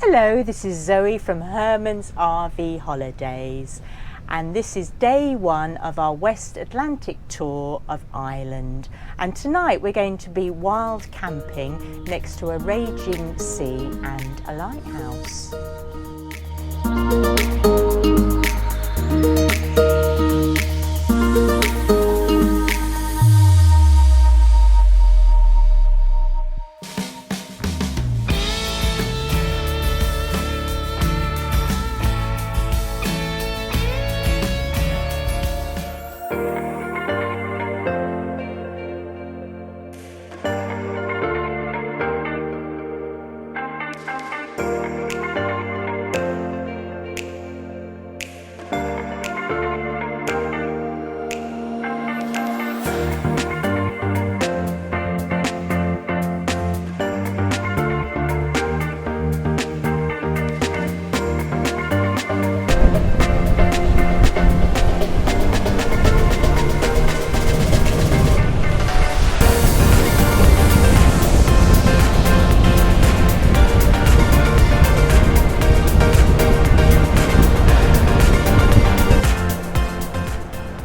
Hello, this is Zoe from Herman's RV Holidays, and this is day one of our West Atlantic tour of Ireland. And tonight we're going to be wild camping next to a raging sea and a lighthouse.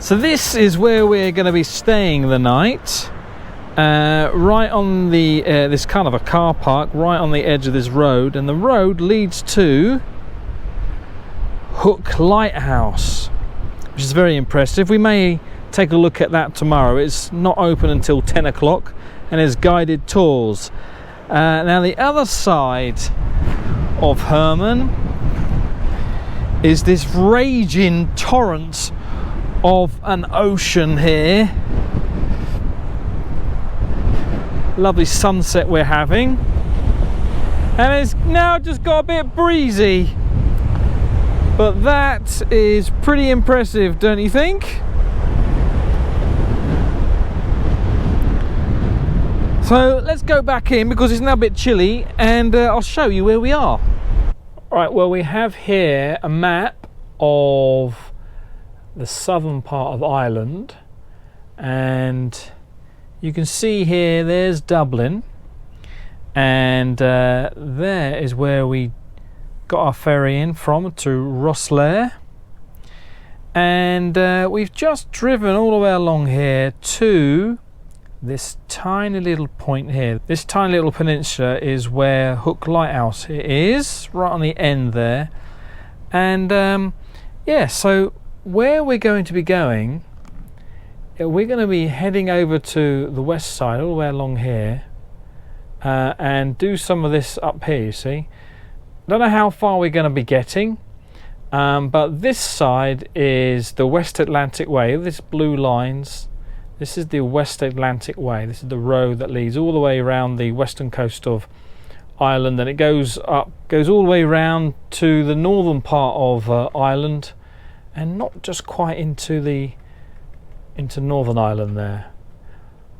So this is where we're going to be staying the night, right on the this kind of a car park, right on the edge of this road, and the road leads to Hook Lighthouse, which is very impressive. We may take a look at that tomorrow. It's not open until 10 o'clock and there's guided tours. Now the other side of Herman is this raging torrent of an ocean here. Lovely sunset we're having, and it's now just got a bit breezy, but that is pretty impressive, don't you think? So let's go back in because it's now a bit chilly, and I'll show you where we are. Right, well, we have here a map of the southern part of Ireland, and you can see here there's Dublin, and there is where we got our ferry in from to Rosslare, and we've just driven all the way along here to this tiny little point here. This tiny little peninsula is where Hook Lighthouse is, right on the end there. And yeah, so where we're going to be going, we're going to be heading over to the west side all the way along here, and do some of this up here, you see. Don't know how far we're going to be getting, but this side is the West Atlantic Way. This blue lines, this is the West Atlantic Way. This is the road that leads all the way around the western coast of Ireland, and it goes all the way around to the northern part of Ireland, and not just quite into Northern Ireland there.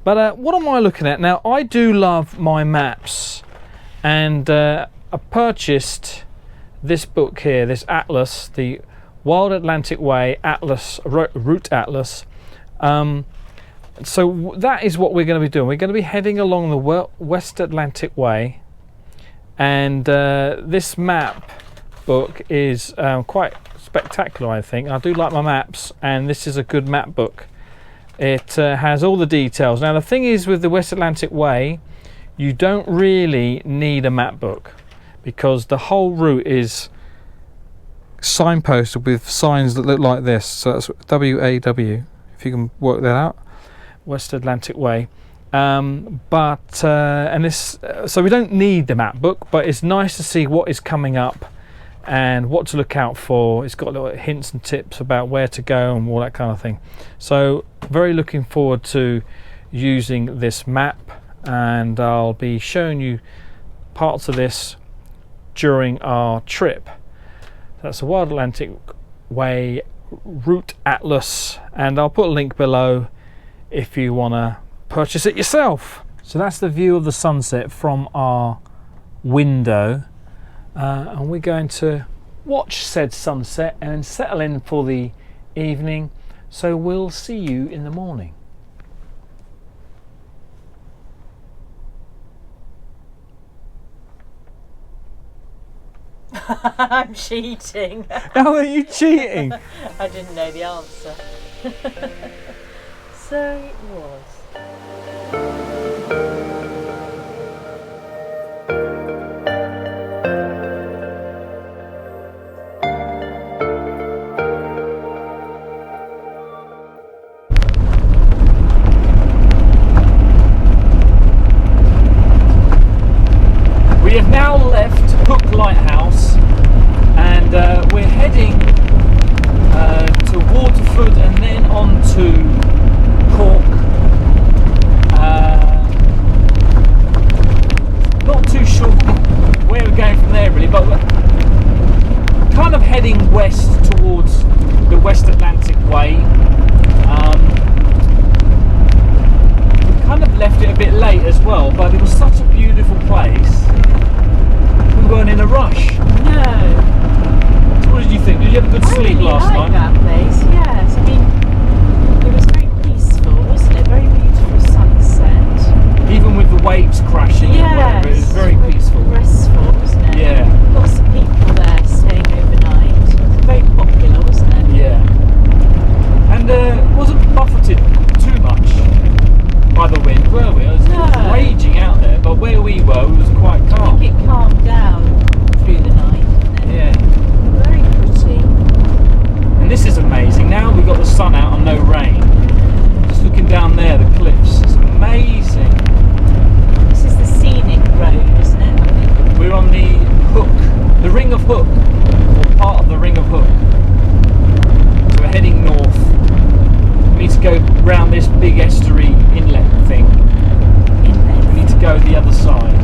But what am I looking at now? I do love my maps, and I purchased this book here, this atlas, the Wild Atlantic Way Atlas, Route Atlas. So that is what we're going to be doing. We're going to be heading along the West Atlantic Way, and this map book is quite spectacular, I think. I do like my maps, and this is a good map book. It has all the details. Now the thing is, with the West Atlantic Way, you don't really need a map book because the whole route is signposted with signs that look like this. So that's WAW, if you can work that out, West Atlantic Way. And this, so we don't need the map book, but it's nice to see what is coming up and what to look out for. It's got little hints and tips about where to go and all that kind of thing. So very looking forward to using this map, and I'll be showing you parts of this during our trip. That's the Wild Atlantic Way Route Atlas, and I'll put a link below if you want to purchase it yourself. So that's the view of the sunset from our window. And we're going to watch said sunset and settle in for the evening, so we'll see you in the morning. I'm cheating. How are you cheating? I didn't know the answer. So it was. We have now left Hook Lighthouse and we're heading to Waterford and then on to Cork. Not too sure where we're going from there really, but we're kind of heading west towards the West Atlantic Way. We kind of left it a bit late as well, but it was such a beautiful place. We weren't in a rush. No. So what did you think? Did you have a good sleep really last night? that place, yes. I mean, it was very peaceful, wasn't it? Very beautiful sunset. Even with the waves crashing and whatever, it was very peaceful. Restful, wasn't it? Yeah. Lots of people there staying overnight. It was very popular, wasn't it? Yeah. And wasn't buffeted too much by the wind, were we? It was raging out there, but where we were, it was quite calm. I think it calmed down through the night, didn't it? Yeah. Very pretty. And this is amazing. Now we've got the sun out and no rain. Just looking down there, the cliffs. It's amazing. This is the scenic road, isn't it? I think. We're on the Hook, the Ring of Hook, or part of the Ring of Hook. So we're heading north. We need to go round this big estuary inlet thing. We need to go the other side.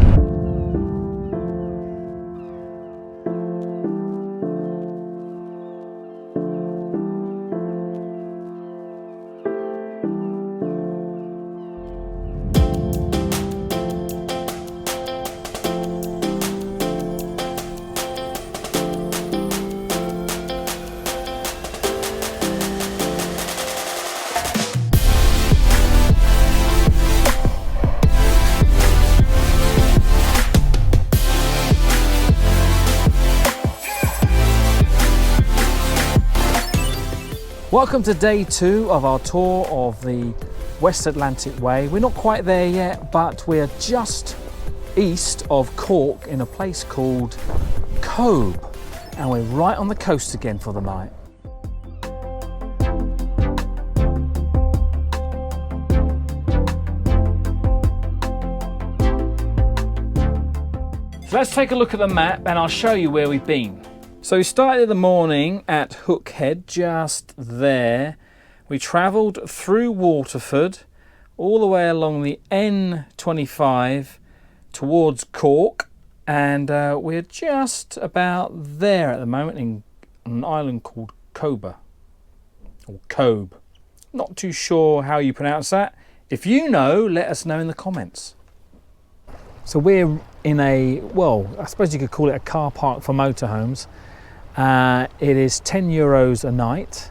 Welcome to day 2 of our tour of the West Atlantic Way. We're not quite there yet, but we're just east of Cork in a place called Cobh, and we're right on the coast again for the night. So let's take a look at the map and I'll show you where we've been. So we started the morning at Hook Head, just there. We travelled through Waterford, all the way along the N25 towards Cork, and we're just about there at the moment in an island called Cobh, or Cobh. Not too sure how you pronounce that. If you know, let us know in the comments. So we're in a, well, I suppose you could call it a car park for motorhomes. It is €10 a night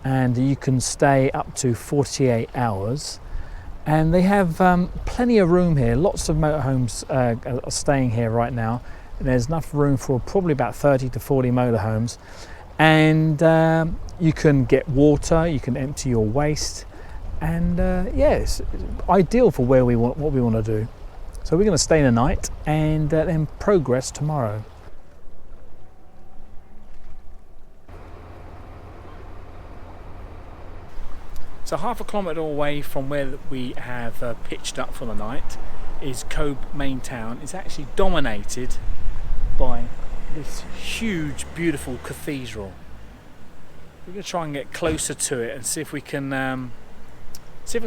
and you can stay up to 48 hours, and they have plenty of room here. Lots of motorhomes are staying here right now, and there's enough room for probably about 30 to 40 motorhomes, and you can get water, you can empty your waste, and yes, ideal for where we want, what we want to do. So we're going to stay the night and then progress tomorrow. So half a kilometre away from where we have pitched up for the night is Cobh main town. It's actually dominated by this huge, beautiful cathedral. We're going to try and get closer to it and see if we can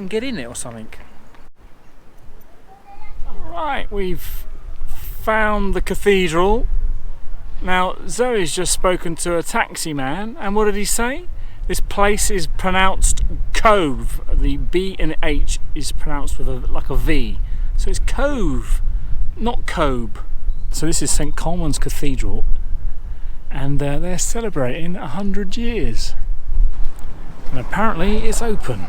get in it or something. Right, we've found the cathedral. Now Zoe's just spoken to a taxi man, and what did he say? This place is pronounced Cobh. The B and H is pronounced with like a V. So it's Cobh, not Cobh. So this is St Colman's Cathedral, and they're celebrating 100 years. And apparently it's open.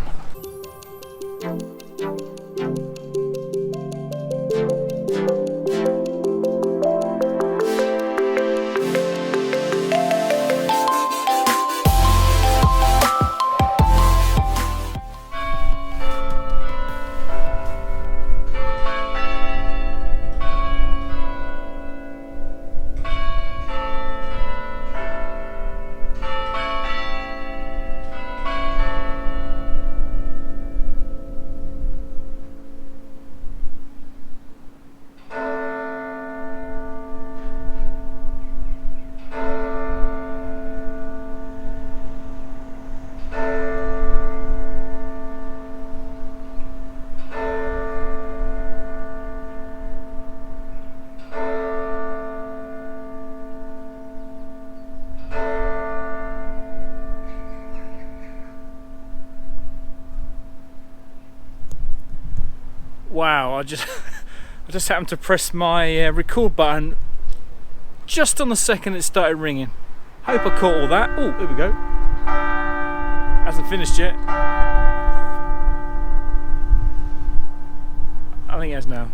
Wow, I just happened to press my record button just on the second it started ringing. Hope I caught all that. Oh, here we go. Hasn't finished yet. I think it has now.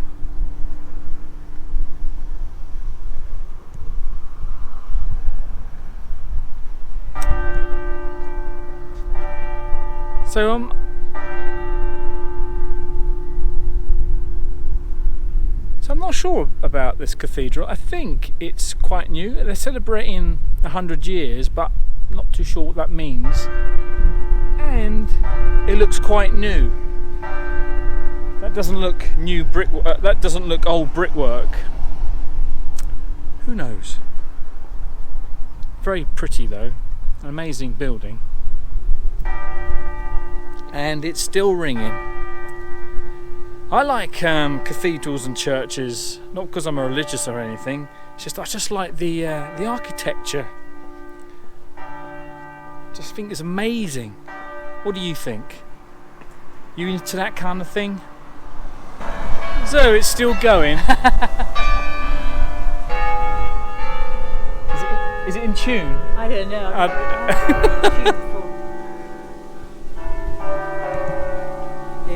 So I'm not sure about this cathedral. I think it's quite new. They're celebrating 100 years, but not too sure what that means. And it looks quite new. That doesn't look new brickwork. That doesn't look old brickwork. Who knows? Very pretty though. An amazing building. And it's still ringing. I like cathedrals and churches, not because I'm a religious or anything. It's just I just like the architecture. Just think it's amazing. What do you think? You into that kind of thing? So it's still going. Is it in tune? I don't know.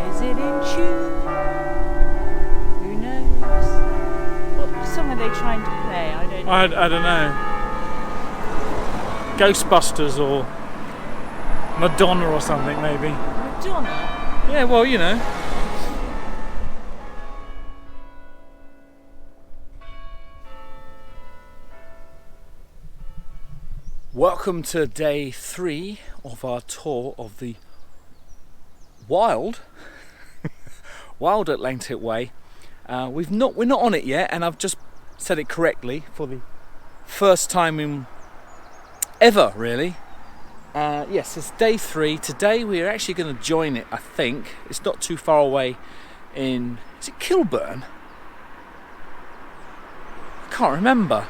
Is it in tune? Who knows? What song are they trying to play? I don't know. I don't know. Ghostbusters or Madonna or something maybe. Madonna? Yeah, well, you know. Welcome to day 3 of our tour of the wild Atlantic Way. We're not on it yet, and I've just said it correctly for the first time ever, really. Yes, it's day 3. Today we're actually going to join it. I think it's not too far away. Is it Kilburn? I can't remember.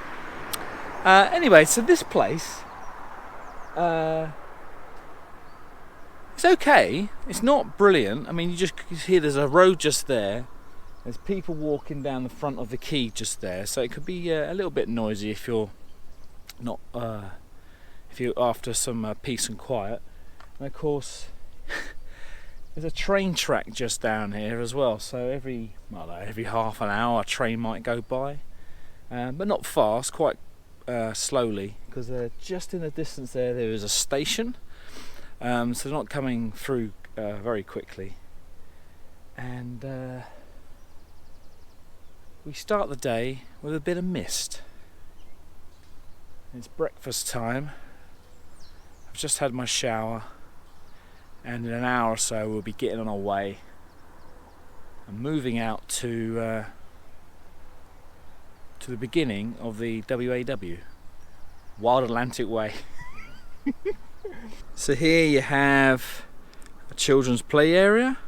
Anyway, so this place. It's okay. It's not brilliant. I mean, you hear there's a road just there. There's people walking down the front of the quay just there, so it could be a little bit noisy if you're not if you're after some peace and quiet. And of course, there's a train track just down here as well. So every half an hour, a train might go by, but not fast, quite slowly, because just in the distance there is a station. So they're not coming through very quickly. And we start the day with a bit of mist. It's breakfast time. I've just had my shower, and in an hour or so we'll be getting on our way and moving out to the beginning of the WAW, Wild Atlantic Way. So here you have a children's play area,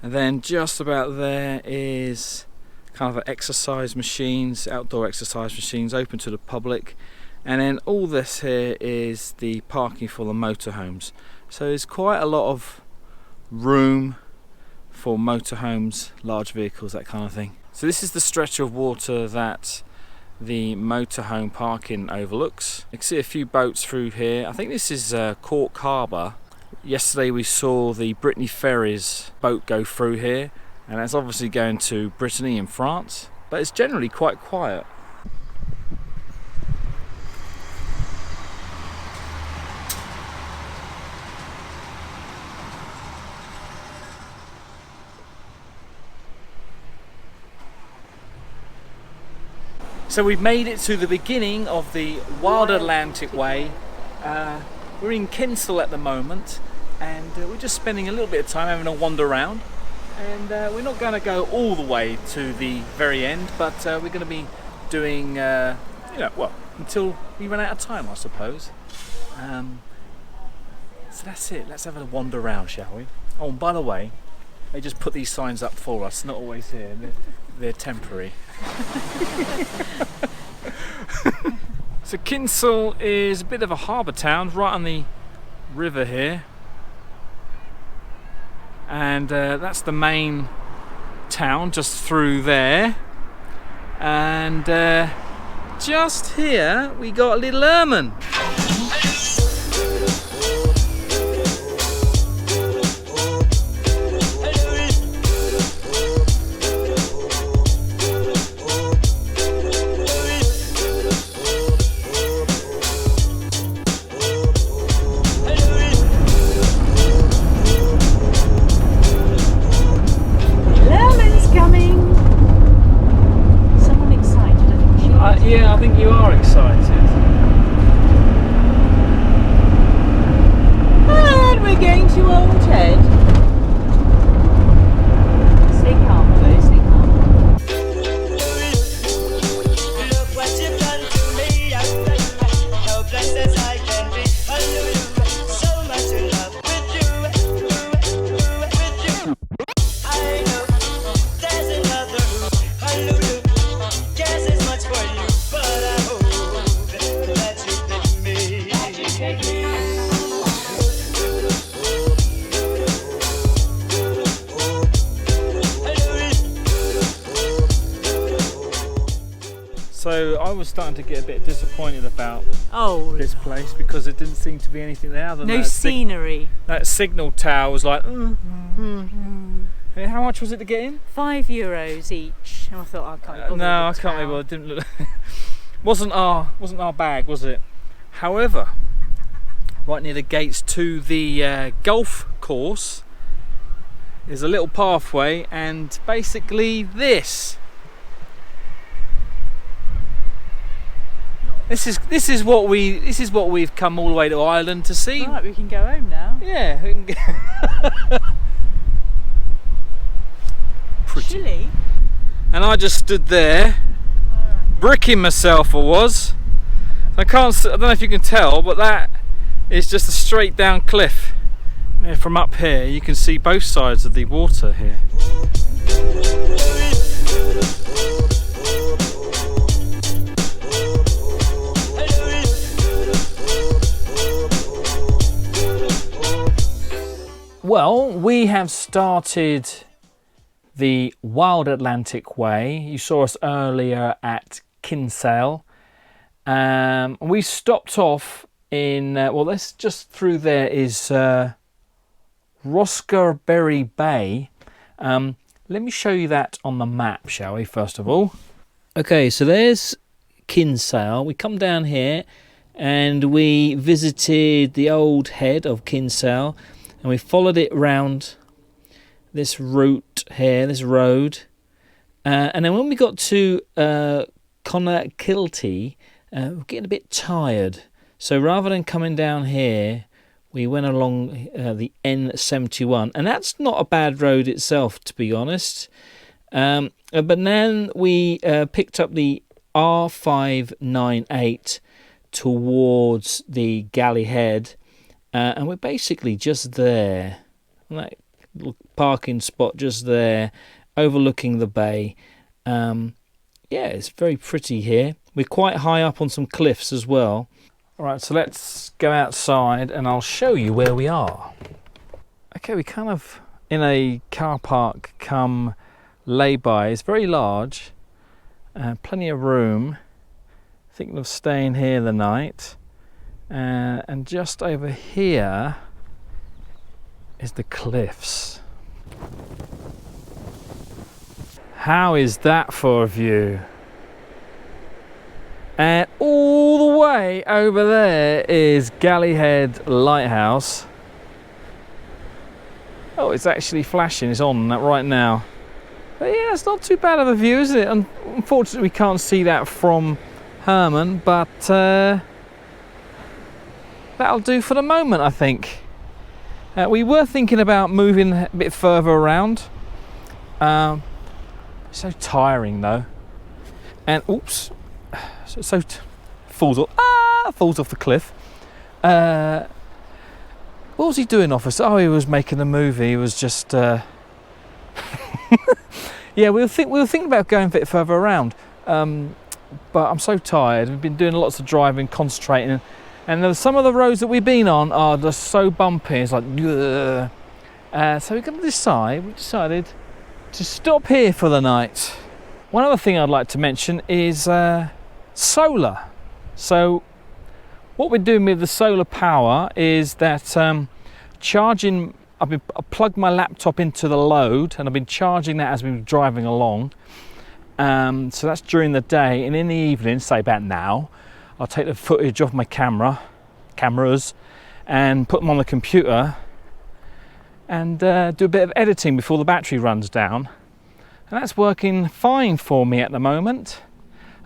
and then just about there is kind of exercise machines, outdoor exercise machines open to the public, and then all this here is the parking for the motorhomes. So there's quite a lot of room for motorhomes, large vehicles, that kind of thing. So this is the stretch of water that the motorhome parking overlooks. You can see a few boats through here. I think this is Cork Harbour. Yesterday we saw the Brittany Ferries boat go through here, and that's obviously going to Brittany in France, but it's generally quite quiet. So we've made it to the beginning of the Wild Atlantic Way. We're in Kinsale at the moment, and we're just spending a little bit of time having a wander around. And we're not going to go all the way to the very end, but we're going to be doing, until we run out of time, I suppose. So that's it. Let's have a wander around, shall we? Oh, and by the way, they just put these signs up for us. Not always here. They're temporary. So Kinsale is a bit of a harbour town right on the river here, and that's the main town just through there, and just here we got a little Herman. Yeah, I think you are excited. And we're going to Old Head. Stay calm, though, stay calm. Look what you've done to me. How blessed as I can be. So much in love with you. I know there's another who cares as much for you. So I was starting to get a bit disappointed about this no. place because there didn't seem to be anything there other than no scenery. That signal tower was like, Hey, how much was it to get in? €5 each. And I thought, I can't be bothered. No, I can't be bothered. Didn't look. wasn't our bag, was it? However, right near the gates to the golf course is a little pathway, and basically this is what we've come all the way to Ireland to see. Right, we can go home now. Yeah, we can go. Pretty. Chilly. And I just stood there, bricking myself. I don't know if you can tell, but that is just a straight down cliff. Yeah, from up here, you can see both sides of the water here. Well, we have started the Wild Atlantic Way. You saw us earlier at Kinsale. We stopped off in, well, that's just through there is Rosscarbery Bay. Let me show you that on the map, shall we, first of all? Okay, so there's Kinsale. We come down here and we visited the old Head of Kinsale, and we followed it round this route here, this road. And then when we got to Connakilty, we're getting a bit tired. So rather than coming down here, we went along the N71. And that's not a bad road itself, to be honest. But then we picked up the R598 towards the Galley Head. And we're basically just there. That little parking spot just there, overlooking the bay. Yeah, it's very pretty here. We're quite high up on some cliffs as well. Alright, so let's go outside and I'll show you where we are. Okay, we're kind of in a car park come lay-by. It's very large, plenty of room. Thinking of staying here the night. And just over here is the cliffs. How is that for a view? And all the way over there is Galley Head Lighthouse. Oh, it's actually flashing. It's on that right now. But yeah, it's not too bad of a view, is it? Unfortunately, we can't see that from Herman, but that'll do for the moment, I think. We were thinking about moving a bit further around. So tiring though. And oops, falls off the cliff. What was he doing, officer? Oh, he was making a movie. He was just yeah, we were thinking about going a bit further around. But I'm so tired. We've been doing lots of driving, concentrating, and some of the roads that we've been on are just so bumpy. It's like, so we're going to decide. We decided to stop here for the night. One other thing I'd like to mention is solar. So what we're doing with the solar power is that charging, I plugged my laptop into the load and I've been charging that as we've been driving along. So that's during the day, and in the evening, say about now, I'll take the footage off my cameras and put them on the computer and do a bit of editing before the battery runs down. And that's working fine for me at the moment.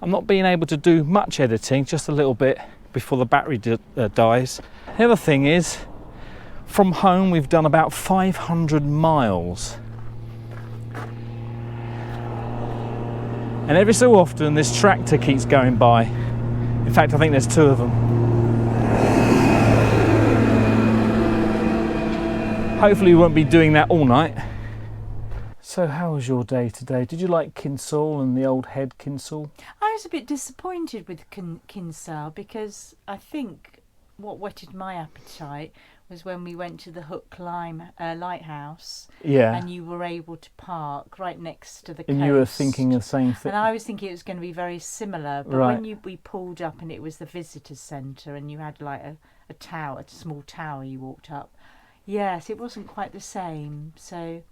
I'm not being able to do much editing, just a little bit before the battery dies. The other thing is, from home we've done about 500 miles. And every so often this tractor keeps going by. In fact, I think there's 2 of them. Hopefully we won't be doing that all night. So how was your day today? Did you like Kinsale and the old Head Kinsale? I was a bit disappointed with Kinsale because I think what whetted my appetite was when we went to the Hook Lighthouse. Yeah. And you were able to park right next to the coast. And you were thinking the same thing. And I was thinking it was going to be very similar. But right. when we pulled up and it was the visitor centre and you had like a tower, a small tower you walked up. Yes, it wasn't quite the same. So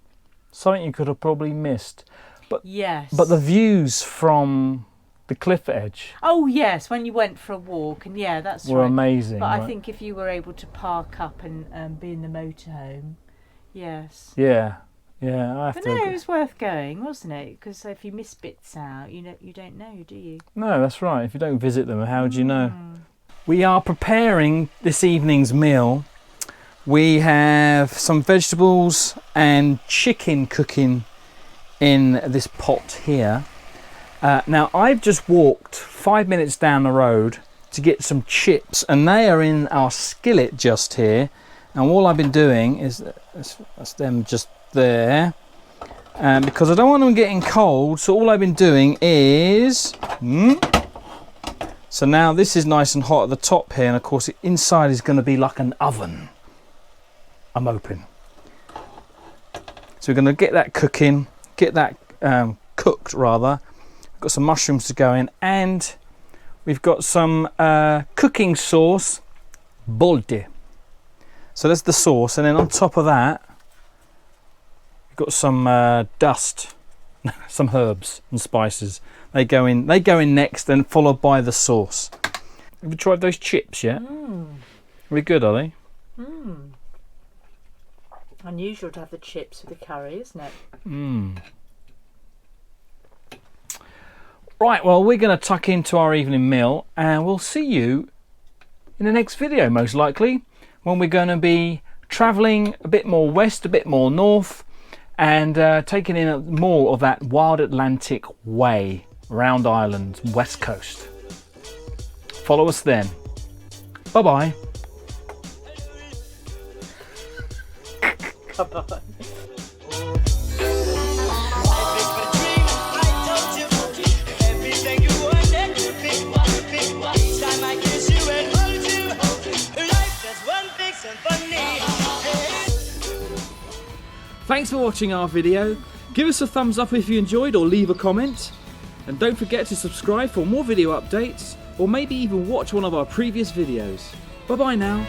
something you could have probably missed. But yes. But the views from the cliff edge. Oh yes, when you went for a walk, and yeah, that's were right. amazing. But right? I think if you were able to park up and be in the motorhome, yes. Yeah, yeah. I have But to no, agree. it was worth going, wasn't it? Because if you miss bits out, you don't know, do you? No, that's right. If you don't visit them, how would you know? We are preparing this evening's meal. We have some vegetables and chicken cooking in this pot here. Now I've just walked 5 minutes down the road to get some chips, and they are in our skillet just here. And all I've been doing is that's them just there, because I don't want them getting cold. So all I've been doing is so now this is nice and hot at the top here, and of course inside is going to be like an oven. I'm hoping. So we're going to get that cooking, get that cooked rather. We've got some mushrooms to go in, and we've got some cooking sauce, bolte. So that's the sauce, and then on top of that, we've got some dust, some herbs and spices. They go in next, and followed by the sauce. Have you tried those chips yet? Really good, are they? Unusual to have the chips with the curry, isn't it? Right, well, we're going to tuck into our evening meal, and we'll see you in the next video, most likely, when we're going to be travelling a bit more west, a bit more north, and taking in more of that wild Atlantic way around Ireland, west coast. Follow us then. Bye-bye. Come on. Thanks for watching our video. Give us a thumbs up if you enjoyed, or leave a comment. And don't forget to subscribe for more video updates, or maybe even watch one of our previous videos. Bye bye now.